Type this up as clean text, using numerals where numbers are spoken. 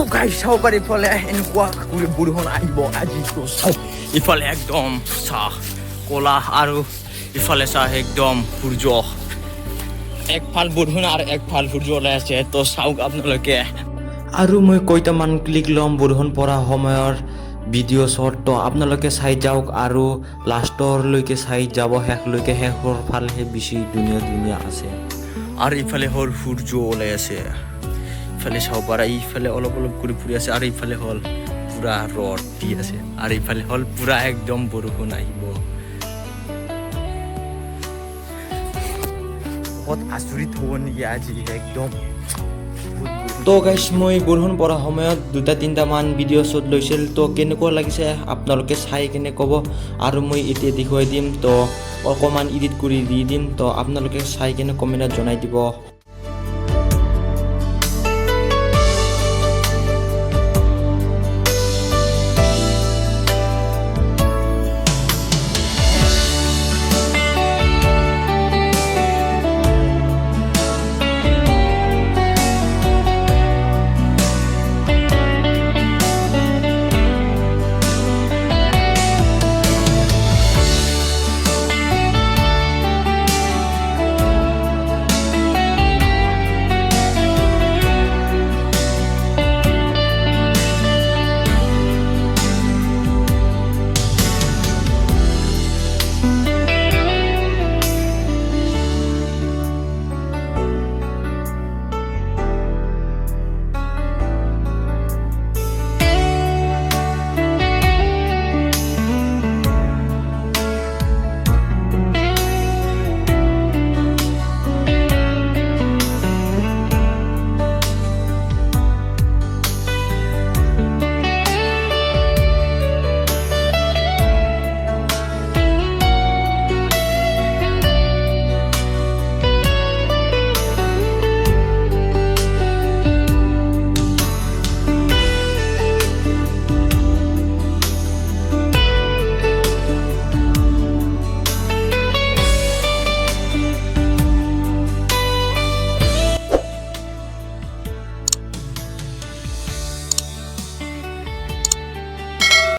তো গাইস চাব পাৰি ইফালে এনেকুৱা কৰি বৰষুণ আহিব আজি তো চাওক ইফালে একদম চাহ কলা আৰু ইফালে চাহ একদম সূৰ্য একফাল বৰষুণ আৰু একফাল সূৰ্য ওলাই আছে তো চাওক আপোনালোকে আৰু মই কেইটামান ক্লিক ল'ম বৰষুণ পৰা সময়ৰ ভিডিঅ' শ্বট তো আপোনালোকে চাই যাওক আৰু লাষ্টৰলৈকে চাই যাব শেষলৈকে শেষৰ ফালে বেছি ধুনীয়া আছে আৰু ইফালে হ'ল সূৰ্য ওলাই আছে ইফালে চাব পাৰা ইফালে অলপ কৰি ফুৰি আছে আৰু ইফালে হ'ল পুৰা ৰ'দ দি আছে আৰু ইফালে হ'ল পুৰা একদম বৰষুণ আহিব বহুত আচৰিত হ'ব নেকি আজি একদম তো গাইছ মই বৰষুণ পৰা সময়ত 2-3টা মান ভিডিঅ' শ্বট লৈছিল তো কেনেকুৱা লাগিছে আপোনালোকে চাই কেনে ক'ব আৰু মই এতিয়া দেখুৱাই দিম তো অকণমান এডিট কৰি দি দিম তো আপোনালোকে চাই কেনে কমেণ্টত জনাই দিব